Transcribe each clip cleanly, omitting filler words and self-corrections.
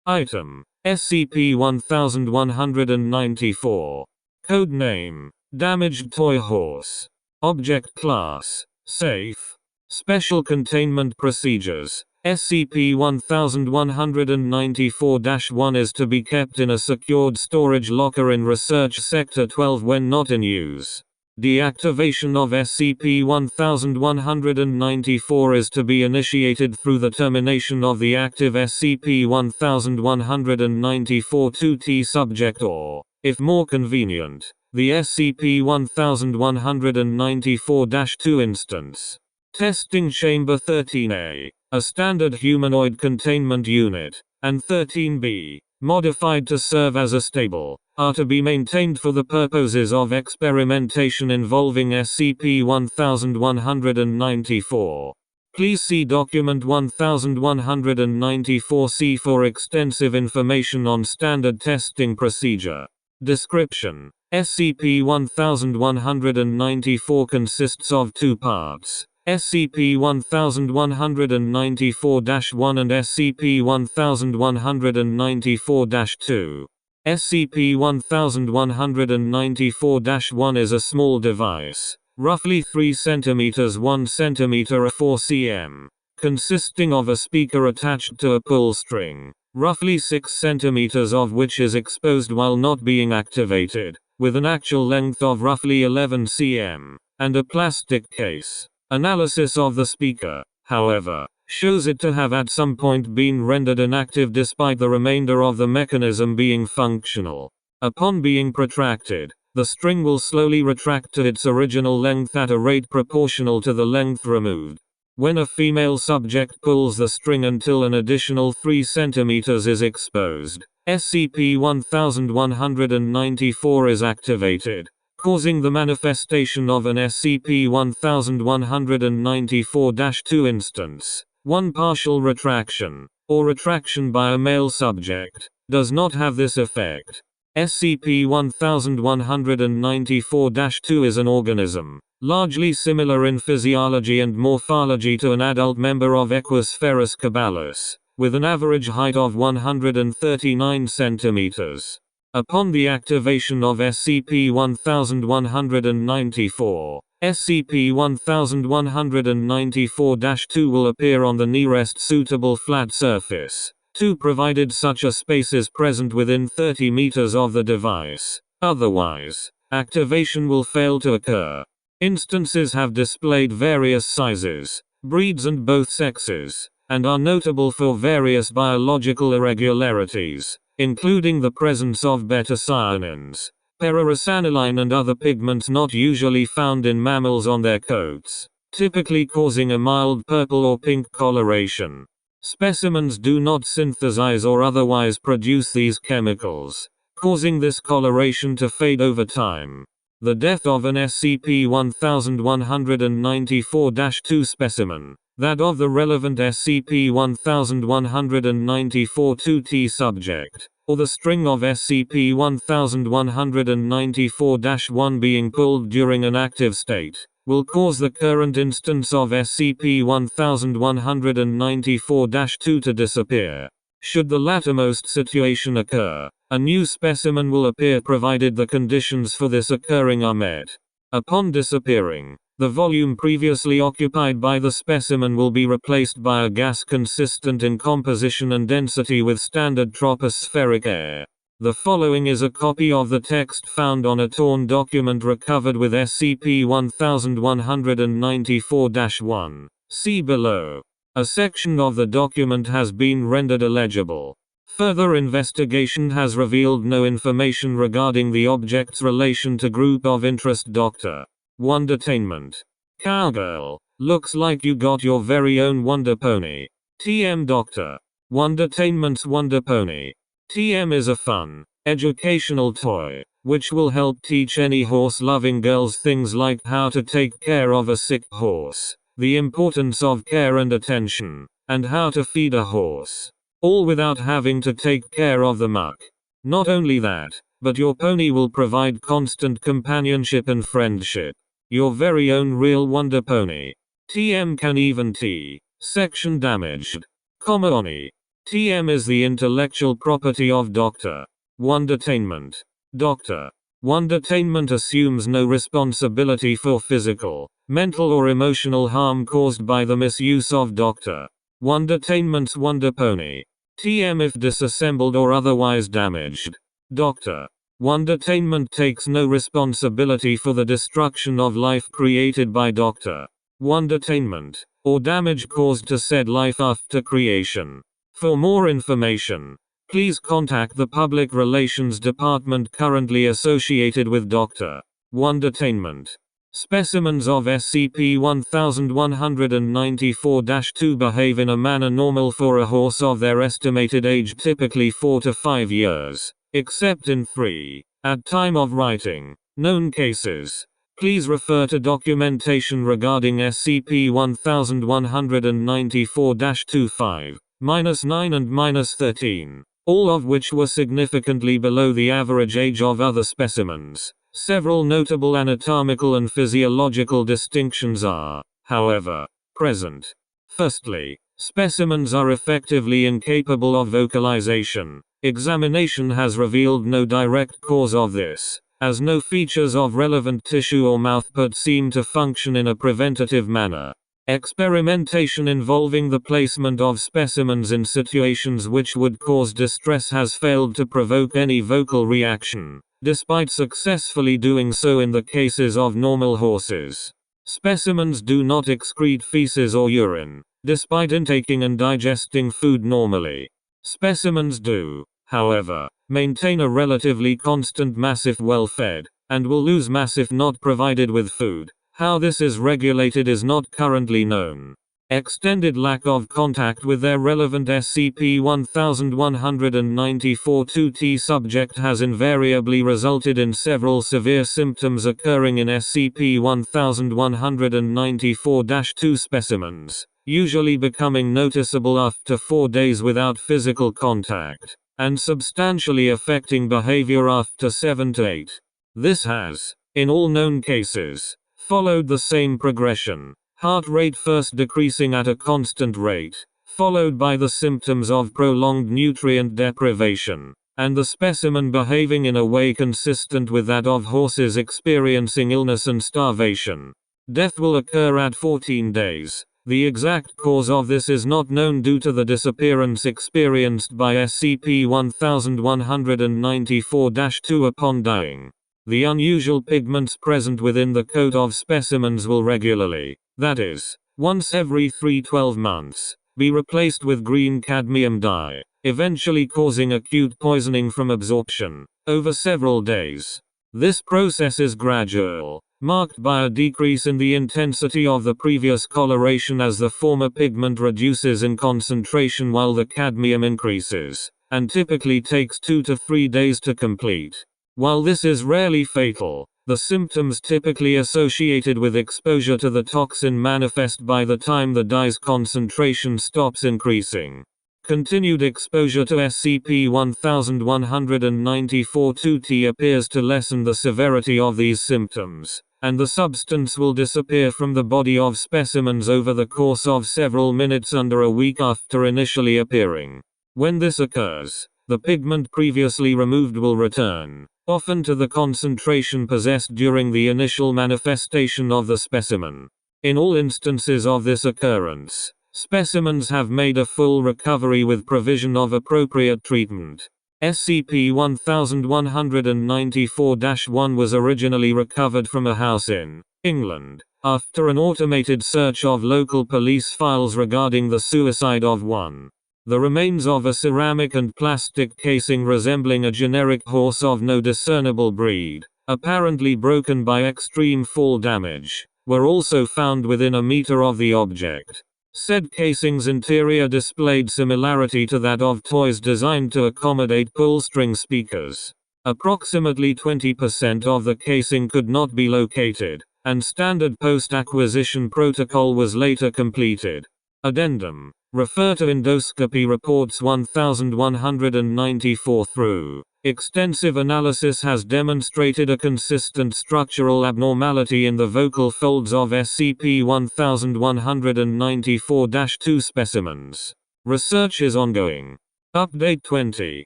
Item: SCP-1194. Code name: Damaged Toy Horse. Object Class: Safe. Special Containment Procedures: SCP-1194-1 is to be kept in a secured storage locker in Research Sector 12 when not in use. Deactivation of SCP-1194 is to be initiated through the termination of the active SCP-1194-2T subject or, if more convenient, the SCP-1194-2 instance. Testing Chamber 13A, a standard humanoid containment unit, and 13B, modified to serve as a stable, are to be maintained for the purposes of experimentation involving SCP-1194. Please see Document 1194-C for extensive information on standard testing procedure. Description: SCP-1194 consists of two parts: SCP-1194-1 and SCP-1194-2. SCP-1194-1 is a small device, roughly 3 cm 1 cm or 4 cm, consisting of a speaker attached to a pull string, roughly 6 cm of which is exposed while not being activated, with an actual length of roughly 11 cm, and a plastic case. Analysis of the speaker, however, shows it to have at some point been rendered inactive despite the remainder of the mechanism being functional. Upon being protracted, the string will slowly retract to its original length at a rate proportional to the length removed. When a female subject pulls the string until an additional 3 cm is exposed, SCP-1194 is activated, causing the manifestation of an SCP-1194-2 instance. One partial retraction, or retraction by a male subject, does not have this effect. SCP-1194-2 is an organism, largely similar in physiology and morphology to an adult member of Equus ferus caballus, with an average height of 139 cm. Upon the activation of SCP-1194, SCP-1194-2 will appear on the nearest suitable flat surface, provided such a space is present within 30 meters of the device. Otherwise, activation will fail to occur. Instances have displayed various sizes, breeds and both sexes, and are notable for various biological irregularities, including the presence of beta-cyanins, pararosaniline and other pigments not usually found in mammals on their coats, typically causing a mild purple or pink coloration. Specimens do not synthesize or otherwise produce these chemicals, causing this coloration to fade over time. The death of an SCP-1194-2 specimen, that of the relevant SCP-1194-2T subject, or the string of SCP-1194-1 being pulled during an active state, will cause the current instance of SCP-1194-2 to disappear. Should the lattermost situation occur, a new specimen will appear provided the conditions for this occurring are met. Upon disappearing, the volume previously occupied by the specimen will be replaced by a gas consistent in composition and density with standard tropospheric air. The following is a copy of the text found on a torn document recovered with SCP-1194-1. See below. A section of the document has been rendered illegible. Further investigation has revealed no information regarding the object's relation to group of interest. Dr. Wondertainment. Cowgirl, looks like you got your very own Wonder Pony. TM Dr. Wondertainment's Wonder Pony. TM is a fun, educational toy, which will help teach any horse-loving girls things like how to take care of a sick horse, the importance of care and attention, and how to feed a horse, all without having to take care of the muck. Not only that, but your pony will provide constant companionship and friendship. Your very own real Wonder Pony. TM can even T. Section damaged. Oni. TM is the intellectual property of Dr. 1. Detainment. Dr. 1. Detainment assumes no responsibility for physical, mental or emotional harm caused by the misuse of Dr. 1. Detainment's 1 Depony. TM if disassembled or otherwise damaged. Dr. 1. Detainment takes no responsibility for the destruction of life created by Dr. 1. Detainment, or damage caused to said life after creation. For more information, please contact the Public Relations Department currently associated with Dr. 1. Detainment. Specimens of SCP-1194-2 behave in a manner normal for a horse of their estimated age, typically 4 to 5 years, except in 3, at time of writing, known cases. Please refer to documentation regarding SCP-1194-25, -9 and -13, all of which were significantly below the average age of other specimens. Several notable anatomical and physiological distinctions are, however, present. Firstly, specimens are effectively incapable of vocalization. Examination has revealed no direct cause of this, as no features of relevant tissue or mouthpart seem to function in a preventative manner. Experimentation involving the placement of specimens in situations which would cause distress has failed to provoke any vocal reaction, despite successfully doing so in the cases of normal horses. Specimens do not excrete feces or urine, despite intaking and digesting food normally. Specimens do, however, maintain a relatively constant mass if well fed, and will lose mass if not provided with food. How this is regulated is not currently known. Extended lack of contact with their relevant SCP-1194-2T subject has invariably resulted in several severe symptoms occurring in SCP-1194-2 specimens, usually becoming noticeable after 4 days without physical contact, and substantially affecting behavior after 7 to 8. This has, in all known cases, followed the same progression. Heart rate first decreasing at a constant rate, followed by the symptoms of prolonged nutrient deprivation, and the specimen behaving in a way consistent with that of horses experiencing illness and starvation. Death will occur at 14 days. The exact cause of this is not known due to the disappearance experienced by SCP-1194-2 upon dying. The unusual pigments present within the coat of specimens will regularly, that is, once every 12 months, be replaced with green cadmium dye, eventually causing acute poisoning from absorption, over several days. This process is gradual, marked by a decrease in the intensity of the previous coloration as the former pigment reduces in concentration while the cadmium increases, and typically takes 2 to 3 days to complete. While this is rarely fatal, the symptoms typically associated with exposure to the toxin manifest by the time the dye's concentration stops increasing. Continued exposure to SCP-1194-2T appears to lessen the severity of these symptoms, and the substance will disappear from the body of specimens over the course of several minutes under a week after initially appearing. When this occurs, the pigment previously removed will return, often to the concentration possessed during the initial manifestation of the specimen. In all instances of this occurrence, specimens have made a full recovery with provision of appropriate treatment. SCP-1194-1 was originally recovered from a house in England, after an automated search of local police files regarding the suicide of one. The remains of a ceramic and plastic casing resembling a generic horse of no discernible breed, apparently broken by extreme fall damage, were also found within a meter of the object. Said casing's interior displayed similarity to that of toys designed to accommodate pull-string speakers. Approximately 20% of the casing could not be located, and standard post-acquisition protocol was later completed. Addendum. Refer to Endoscopy Reports 1194 through. Extensive analysis has demonstrated a consistent structural abnormality in the vocal folds of SCP-1194-2 specimens. Research is ongoing. Update 20.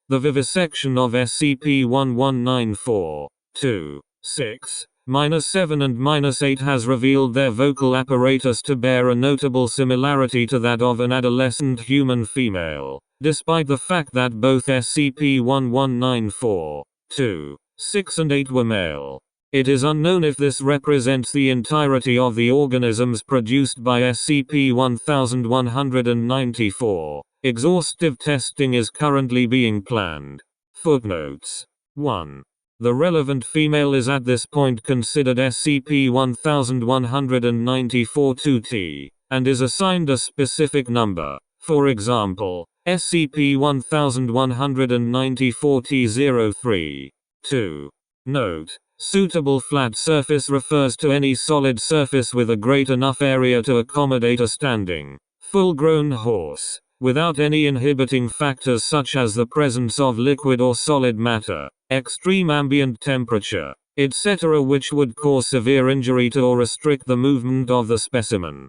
The vivisection of SCP-1194-2-6-7 and -8 has revealed their vocal apparatus to bear a notable similarity to that of an adolescent human female, despite the fact that both SCP-1194-2-6 and 8 were male. It is unknown if this represents the entirety of the organisms produced by SCP-1194. Exhaustive testing is currently being planned. Footnotes. 1. The relevant female is at this point considered SCP-1194-2T, and is assigned a specific number, for example, SCP-1194-T03. 2. Note: suitable flat surface refers to any solid surface with a great enough area to accommodate a standing, full-grown horse, without any inhibiting factors such as the presence of liquid or solid matter, extreme ambient temperature, etc., which would cause severe injury to or restrict the movement of the specimen.